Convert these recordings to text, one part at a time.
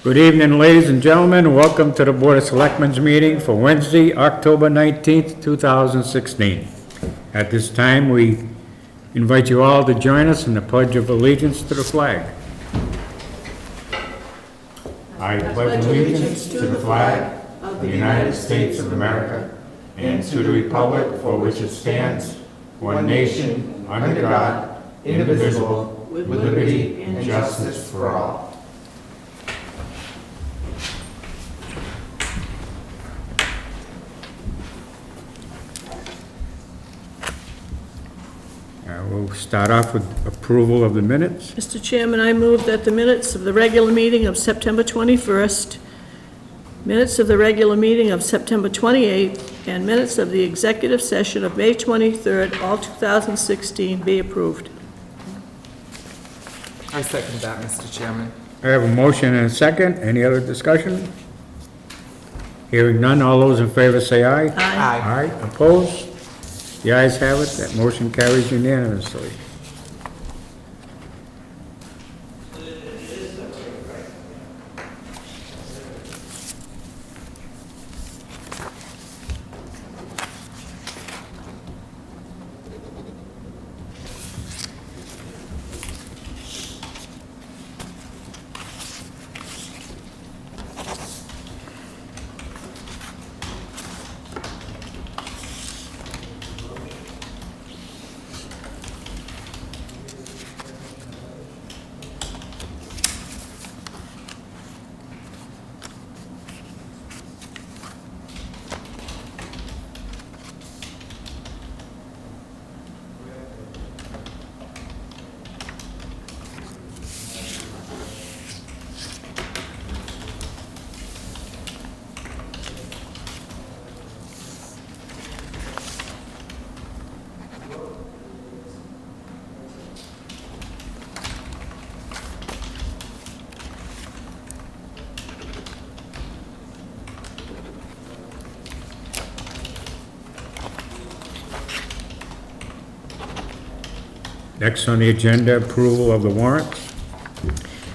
Good evening, ladies and gentlemen. Welcome to the Board of Selectmen's meeting for Wednesday, October 19th, 2016. At this time, we invite you all to join us in the Pledge of Allegiance to the flag. I pledge allegiance to the flag of the United States of America and to the republic for which it stands, one nation, under God, indivisible, with liberty and justice for all. We'll start off with approval of the minutes. Mr. Chairman, I move that the minutes of the regular meeting of September 21st, minutes of the regular meeting of September 28th, and minutes of the executive session of May 23rd, all 2016, be approved. I second that, Mr. Chairman. I have a motion and a second. Any other discussion? Hearing none, all those in favor say aye. Aye. Aye, opposed? The ayes have it. That motion carries unanimously. Next on the agenda, approval of the warrants.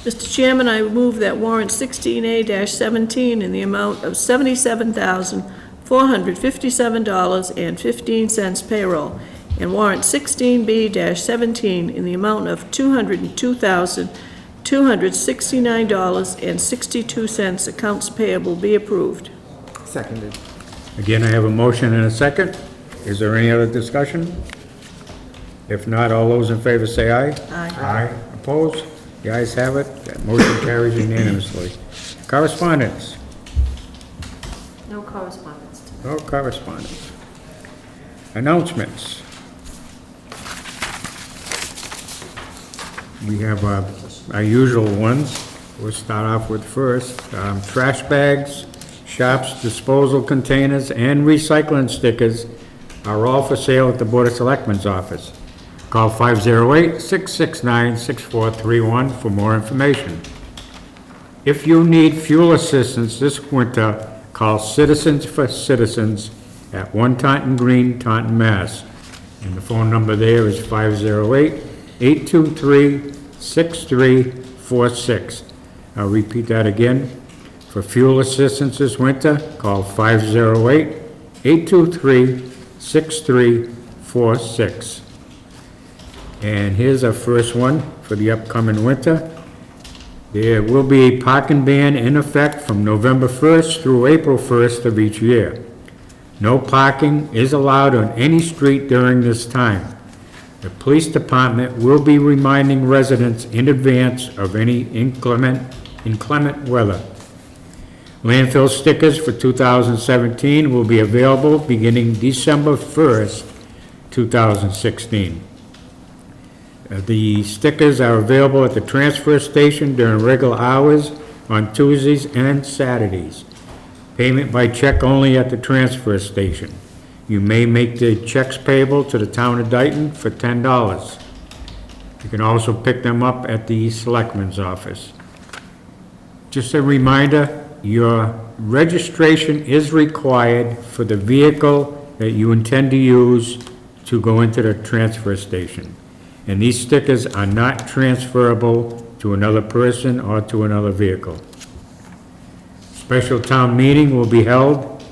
Mr. Chairman, I move that warrant 16A-17 in the amount of $77,457.15 payroll, and warrant 16B-17 in the amount of $202,269.62 accounts payable be approved. Seconded. Again, I have a motion and a second. Is there any other discussion? If not, all those in favor say aye. Aye. Aye. Opposed? The ayes have it. That motion carries unanimously. Correspondence? No correspondence. No correspondence. Announcements? We have our usual ones. We'll start off with first. Trash bags, shops, disposal containers, and recycling stickers are all for sale at the Board of Selectmen's office. Call 508-669-6431 for more information. If you need fuel assistance this winter, call Citizens for Citizens at 1 Taunton Green, Taunton, Mass. And the phone number there is 508-823-6346. I'll repeat that again. For fuel assistance this winter, call 508-823-6346. And here's our first one for the upcoming winter. There will be a parking ban in effect from November 1st through April 1st of each year. No parking is allowed on any street during this time. The police department will be reminding residents in advance of any inclement weather. Landfill stickers for 2017 will be available beginning December 1st, 2016. The stickers are available at the transfer station during regular hours on Tuesdays and Saturdays. Payment by check only at the transfer station. You may make the checks payable to the town of Dayton for $10. You can also pick them up at the Selectmen's office. Just a reminder, your registration is required for the vehicle that you intend to use to go into the transfer station. And these stickers are not transferable to another person or to another vehicle. Special town meeting will be held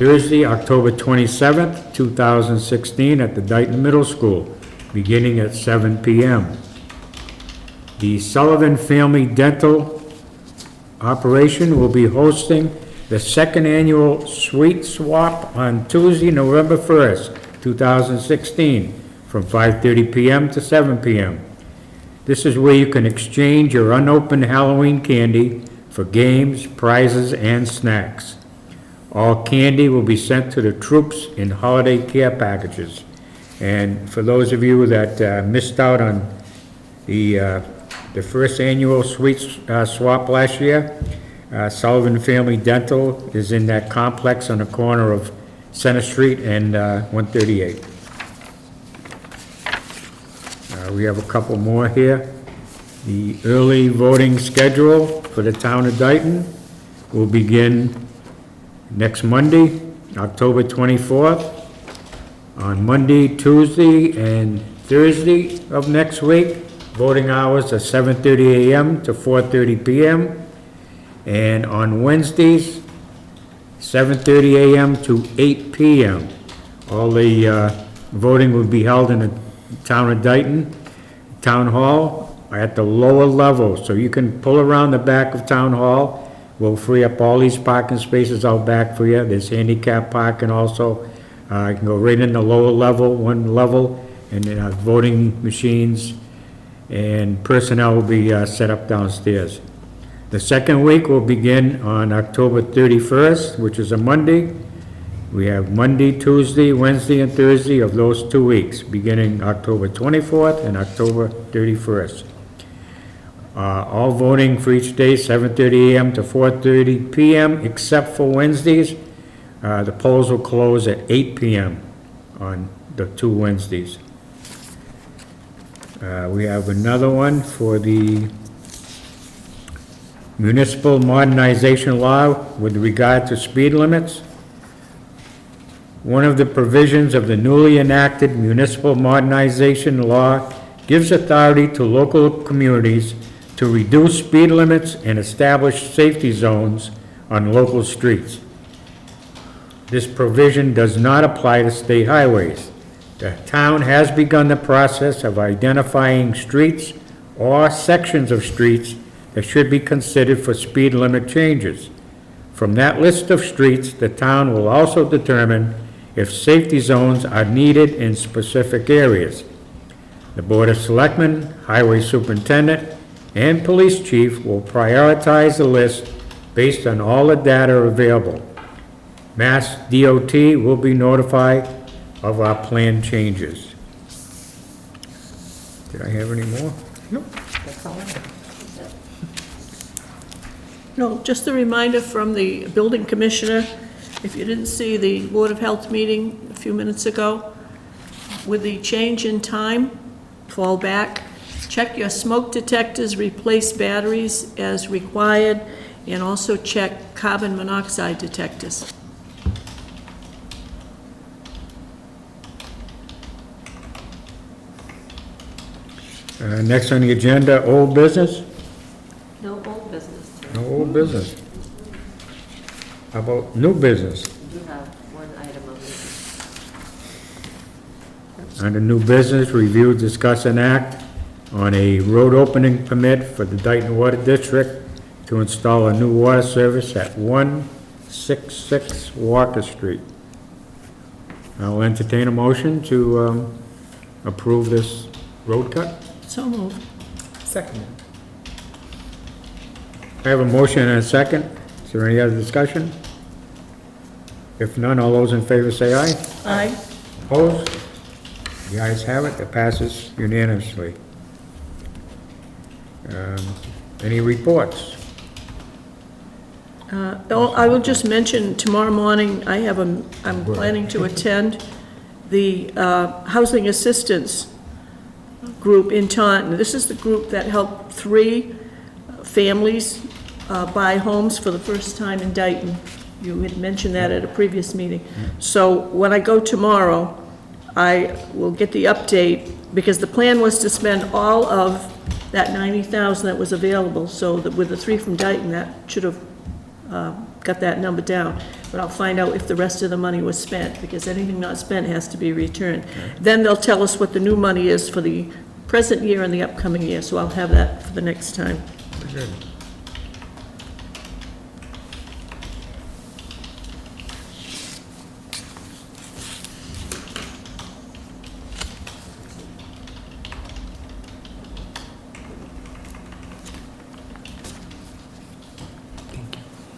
Thursday, October 27th, 2016, at the Dayton Middle School, beginning at 7 p.m. The Sullivan Family Dental Operation will be hosting the second annual Sweet Swap on Tuesday, November 1st, 2016, from 5:30 p.m. to 7 p.m. This is where you can exchange your unopened Halloween candy for games, prizes, and snacks. All candy will be sent to the troops in holiday care packages. And for those of you that missed out on the first annual Sweet Swap last year, Sullivan Family Dental is in that complex on the corner of Center Street and 138. We have a couple more here. The early voting schedule for the town of Dayton will begin next Monday, October 24th. On Monday, Tuesday, and Thursday of next week, voting hours are 7:30 a.m. to 4:30 p.m. And on Wednesdays, 7:30 a.m. to 8 p.m. All the voting will be held in the town of Dayton, Town Hall, at the lower level, so you can pull around the back of Town Hall. We'll free up all these parking spaces out back for you. There's handicap parking also. You can go right in the lower level, one level, and voting machines and personnel will be set up downstairs. The second week will begin on October 31st, which is a Monday. We have Monday, Tuesday, Wednesday, and Thursday of those 2 weeks, beginning October 24th and October 31st. All voting for each day, 7:30 a.m. to 4:30 p.m., except for Wednesdays. The polls will close at 8 p.m. on the 2 Wednesdays. We have another one for the municipal modernization law with regard to speed limits. One of the provisions of the newly enacted municipal modernization law gives authority to local communities to reduce speed limits and establish safety zones on local streets. This provision does not apply to state highways. The town has begun the process of identifying streets or sections of streets that should be considered for speed limit changes. From that list of streets, the town will also determine if safety zones are needed in specific areas. The Board of Selectmen, Highway Superintendent, and Police Chief will prioritize the list based on all the data available. Mass DOT will be notified of our planned changes. Did I have any more? Nope, that's all I have. No, just a reminder from the building commissioner, if you didn't see the Board of Health meeting a few minutes ago, with the change in time, fall back, check your smoke detectors, replace batteries as required, and also check carbon monoxide detectors. Next on the agenda, old business? No old business. No old business. How about new business? We do have one item of business. Under new business, review, discuss, and act on a road opening permit for the Dayton Water District to install a new water service at 166 Walker Street. I'll entertain a motion to approve this road cut. So moved. Seconded. I have a motion and a second. Is there any other discussion? If none, all those in favor say aye. Aye. Opposed? The ayes have it, it passes unanimously. Any reports? I will just mention, tomorrow morning, I'm planning to attend the Housing Assistance Group in Taunton. This is the group that helped 3 families buy homes for the first time in Dayton. You had mentioned that at a previous meeting. So when I go tomorrow, I will get the update, because the plan was to spend all of that $90,000 that was available, so that with the 3 from Dayton, that should have got that number down. But I'll find out if the rest of the money was spent, because anything not spent has to be returned. Then they'll tell us what the new money is for the present year and the upcoming year, so I'll have that for the next time. Good.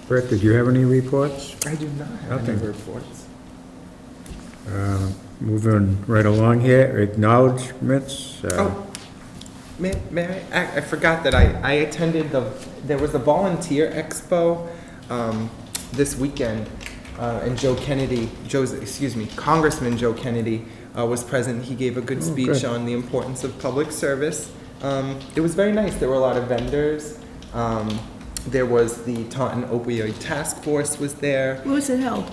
Brett, did you have any reports? I do not have any Okay. reports. Moving right along here, acknowledgements. Oh, may I forgot that I attended there was a volunteer expo, this weekend, and Congressman Joe Kennedy, was present. He gave a good speech good. on the importance of public service. It was very nice. There were a lot of vendors. There was the Taunton Opioid Task Force was there. Where was it held?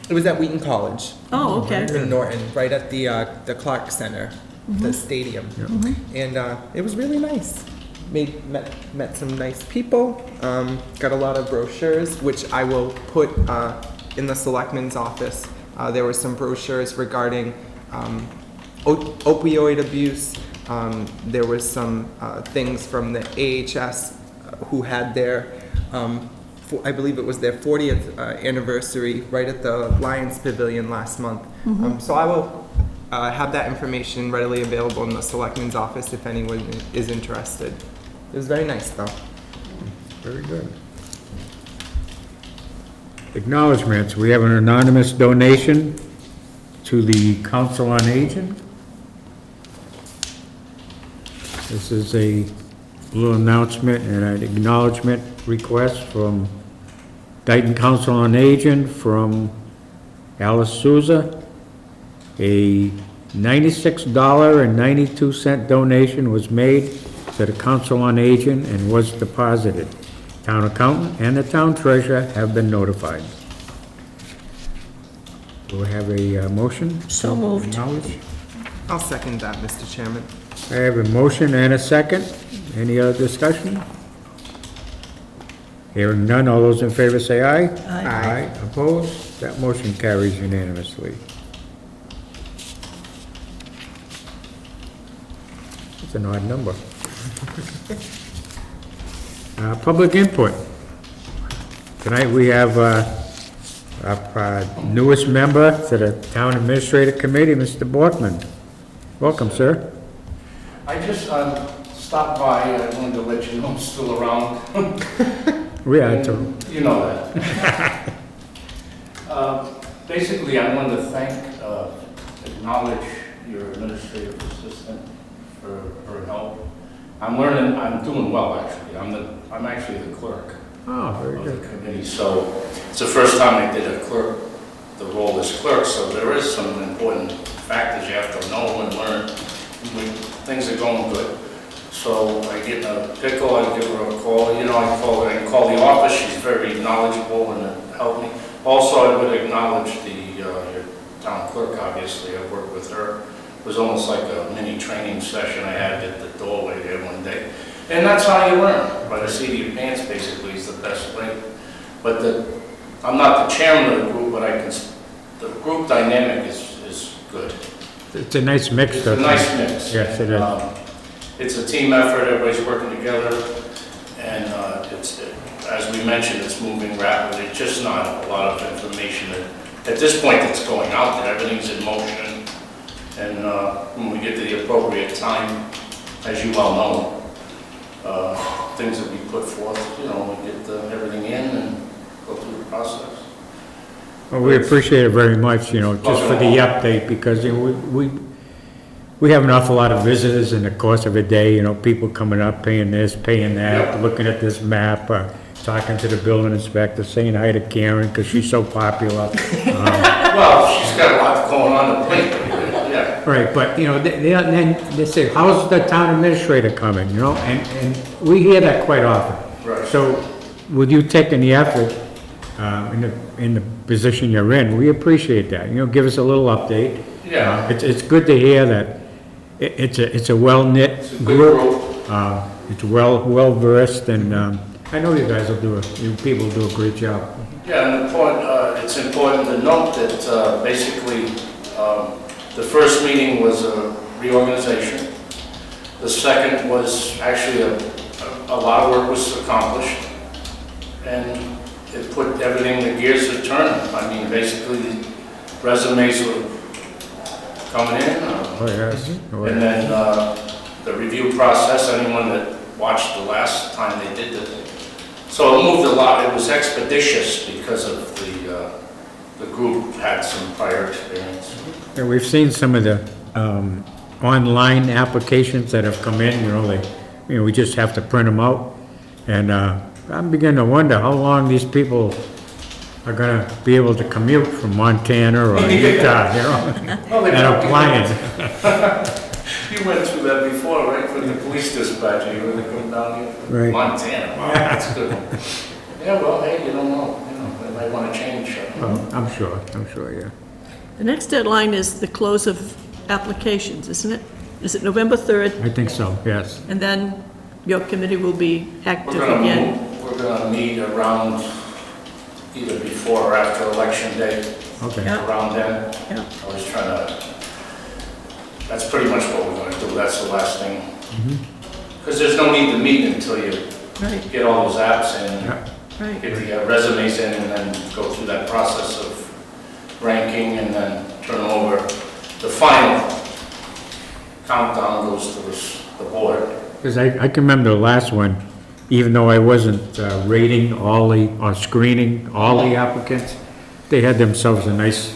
It was at Wheaton College Oh, okay. in Norton, right at the Clark Center, the stadium. And it was really nice. Met some nice people. Got a lot of brochures, which I will put in the Selectmen's office. There were some brochures regarding opioid abuse. There was some things from the AHS who had their, I believe it was their 40th anniversary right at the Lions Pavilion last month. So I will have that information readily available in the Selectmen's office if anyone is interested. It was very nice, though. Very good. Acknowledgements, we have an anonymous donation to the Council on Aging. This is a little announcement and an acknowledgement request from Dayton Council on Aging from Alice Souza. A $96.92 donation was made to the Council on Aging and was deposited. Town accountant and the town treasurer have been notified. Do we have a motion? So moved. Acknowledge? I'll second that, Mr. Chairman. I have a motion and a second. Any other discussion? Hearing none, all those in favor say aye. Aye. Opposed? That motion carries unanimously. It's an odd number. Public input. Tonight we have our newest member to the Town Administrative Committee, Mr. Borkman. Welcome, sir. I just stopped by, I wanted to let you know I'm still around. We are too. You know that. Basically, I wanted to acknowledge your administrative assistant for her help. I'm learning, I'm doing well, actually. I'm actually the clerk Oh, very of good. the committee, so it's the first time I did the role as clerk, so there is some important factors you have to know and learn when things are going good. So I get in a pickle, I give her a call, I can call the office, she's very knowledgeable and helped me. Also, I would acknowledge your town clerk, obviously, I worked with her. It was almost like a mini training session I had at the doorway there one day. And that's how you learn, by the seat of your pants, basically, is the best way. But I'm not the chairman of the group, but the group dynamic is good. It's a nice mix. It's a nice mix. Yes, it is. It's a team effort, everybody's working together, and as we mentioned, it's moving rapidly. It's just not a lot of information at this point that's going out there. Everything's in motion, and when we get to the appropriate time, as you well know, things will be put forth, we get everything in and go through the process. Well, we appreciate it very much, just for the update, because we have an awful lot of visitors in the course of a day, people coming up, paying this, paying that, Yep. looking at this map, talking to the building inspector, saying hi to Karen, because she's so popular. Well, she's got a lot going on to plate, yeah. Right, but, then they say, how's the town administrator coming, and we hear that quite often. Right. So, with you taking the effort, in the position you're in, we appreciate that, give us a little update. Yeah. It's good to hear that it's a well-knit It's a good group. group. It's well-versed, and, I know you guys will you people do a great job. Yeah, and it's important to note that basically, the first meeting was a reorganization. The second was actually a lot of work was accomplished, and it put everything, the gears are turning. I mean, basically, the resumes were coming in, Oh, yes. Oh, and yeah. then the review process, anyone that watched the last time they did it. So it moved a lot, it was expeditious because of the group had some prior experience. Yeah, we've seen some of the online applications that have come in, we just have to print them out. And I'm beginning to wonder how long these people are gonna be able to commute from Montana or Utah, Well, they and applying. You went through that before, right, with the police dispatcher, you were going down here? Right. Montana, wow, that's good. Yeah, well, hey, you don't know, they might want to change. Well, I'm sure, yeah. The next deadline is the close of applications, isn't it? Is it November 3rd? I think so, yes. And then your committee will be active We're again? gonna meet around either before or after election day, Okay. Yeah. around then. Yeah. I was trying to, that's pretty much what we're gonna do, that's the last thing. Because there's no need to meet until you Right, get all those apps in, Yeah. right. get the resumes in, and then go through that process of ranking, and then turn over. The final countdown goes to the board. Because I can remember the last one, even though I wasn't rating or screening all the applicants, they had themselves a nice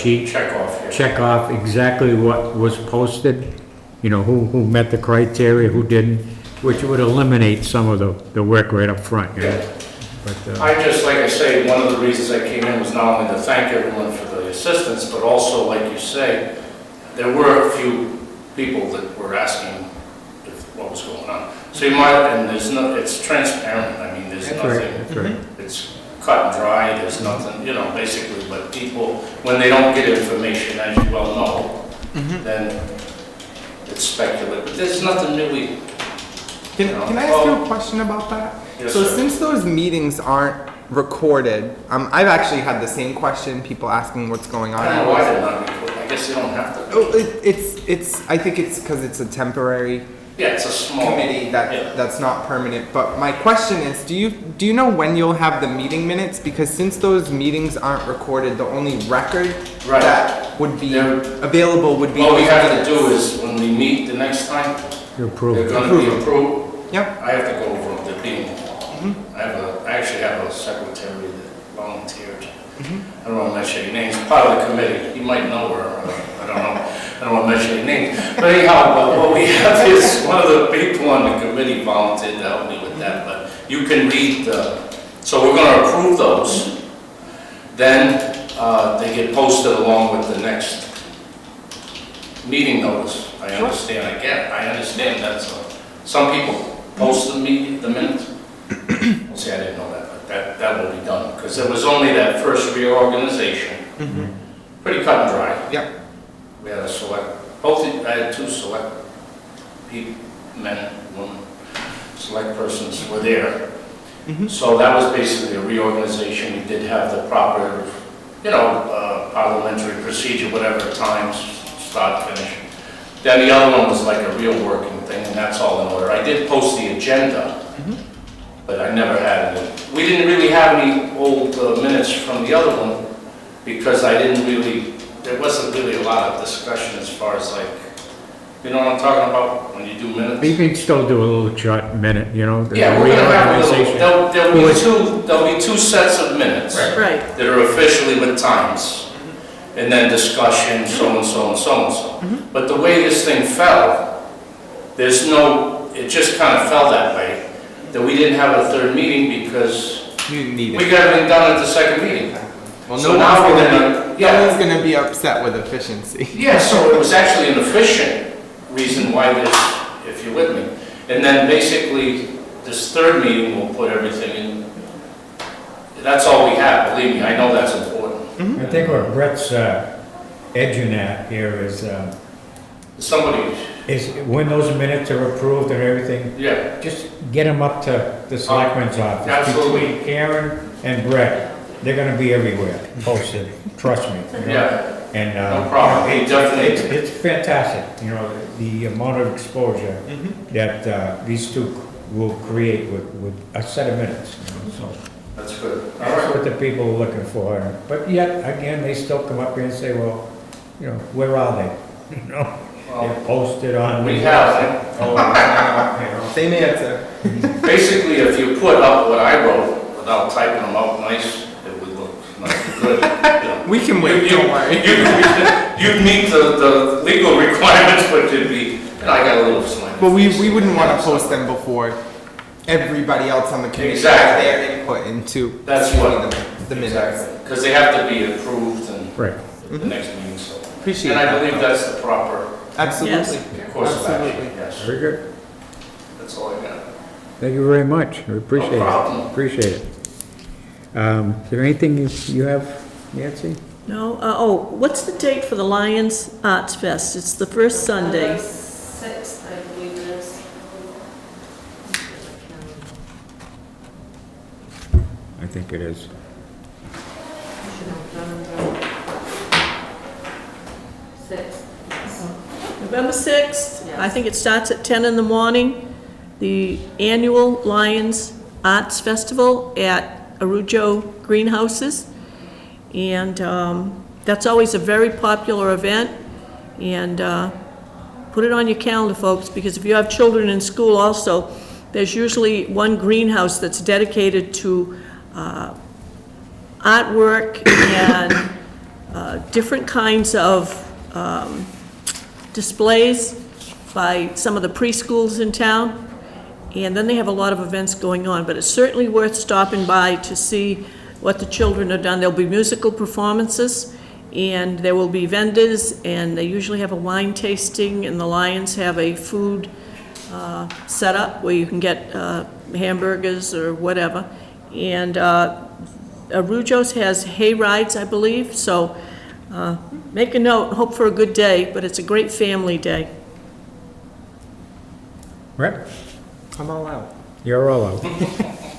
sheet. Check off here. Check off exactly what was posted, who met the criteria, who didn't, which would eliminate some of the work right up front, Yeah. But, I just, like I say, one of the reasons I came in was not only to thank everyone for the assistance, but also, like you say, there were a few people that were asking what was going on. So you might, and it's transparent, I mean, there's that's right, nothing, that's right. it's cut and dry, there's nothing, basically, but people, when they don't get information, as you well know, then it's speculative, but there's nothing really. Can I ask you a question about that? Yes, So sir. since those meetings aren't recorded, I've actually had the same question, people asking what's going on. I don't know why they're not recorded, I guess they don't have to. Oh, I think it's because it's a temporary Yeah, it's a small. committee Yeah. that's not permanent. But my question is, do you know when you'll have the meeting minutes? Because since those meetings aren't recorded, the only record Right. that would be They're- available would be. What we those have to minutes. do is, when we meet the next time, You they're approve. gonna be approved. Yep. I have to go over the being. I actually have a secretary that volunteered. I don't want to mention any names, part of the committee, you might know her, I don't know, I don't want to mention any names. But anyhow, what we have is, one of the people on the committee volunteered to help me with that, but you can read so we're gonna approve those. Then, they get posted along with the next meeting notice. I understand that's, some people post the minutes. See, I didn't know that, but that will be done, because there was only that first reorganization. Pretty cut and dry. Yep. We had I had two select people, men, women, select persons were there. So that was basically a reorganization. We did have the proper, parliamentary procedure, whatever times, start, finish. Then the other one was like a real working thing, and that's all in order. I did post the agenda, but I never had any. We didn't really have any old minutes from the other one, because there wasn't really a lot of discussion as far as you know what I'm talking about, when you do minutes? You can still do a little short minute, there's Yeah, a we're gonna have a little, reorganization. there'll be two sets of minutes Right, that are officially with times, and then discussion, so and so and so and so. But the way this thing fell, it just kind of fell that way, that we didn't have a third meeting because You didn't need we it. got everything done at the second meeting. Well, So no now one's we're gonna gonna- be, no one's gonna be upset with efficiency. Yeah, so it was actually an efficient reason why this, if you're with me. And then basically, this third meeting will put everything in. That's all we have, believe me, I know that's important. I think what Brett's edging at here is, Somebody is when those minutes are approved and everything, Yeah, just get them up to the selectman's office. Absolutely. Between Karen and Brett, they're gonna be everywhere, posted, trust me. You know? yeah, And, no problem. He definitely, it's fantastic, you know, the amount of exposure that, these two will create with a set of minutes, you know, so. that's good. All That's right. what the people are looking for, but yet, again, they still come up here and say, well, you know, where are they? You know, they're posted on. We have, Oh, you know. Same answer. basically, if you put up what I wrote without typing them out nice, it would look nice, good. You know. We can wait, don't worry. You'd meet the legal requirements, but you'd be, and I got a little slant. But we wouldn't want to post them before everybody else on the committee has Exactly. their input into That's what, the minutes. because they have to be approved and Right. the next meeting, so. Appreciate And I that. believe that's the proper Absolutely. course of action, Absolutely. yes. Very good. That's all I got. Thank you very much. We appreciate No problem. it. Appreciate it. Is there anything you have, Nancy? No, what's the date for the Lions Arts Fest? It's the first Sunday. November 6th, I believe it is. I think it is. November 6th, I Yes. think it starts at 10 in the morning. The annual Lions Arts Festival at Arujo Greenhouses. And that's always a very popular event. And put it on your calendar, folks, because if you have children in school also, there's usually one greenhouse that's dedicated to artwork and different kinds of displays by some of the preschools in town. And then they have a lot of events going on, but it's certainly worth stopping by to see what the children have done. There'll be musical performances, and there will be vendors, and they usually have a wine tasting, and the Lions have a food set up where you can get hamburgers or whatever. And Arujo's has hay rides, I believe, so make a note, hope for a good day, but it's a great family day. Right? I'm all out. You're all out.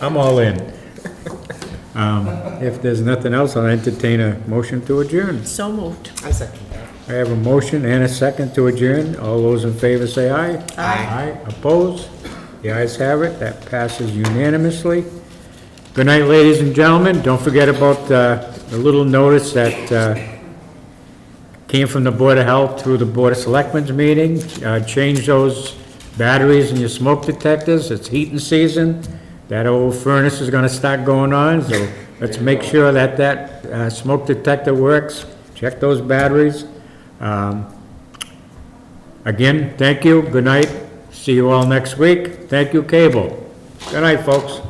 I'm all in. If there's nothing else, I'll entertain a motion to adjourn. So moved. I second that. I have a motion and a second to adjourn. All those in favor say aye. Aye. Aye, opposed? The ayes have it, that passes unanimously. Good night, ladies and gentlemen. Don't forget about the little notice that came from the Board of Health through the Board of Selectmen's meeting. Change those batteries in your smoke detectors. It's heating season. That old furnace is gonna start going on, so let's make sure that that smoke detector works. Check those batteries. Again, thank you, good night, see you all next week. Thank you, Cable. Good night, folks.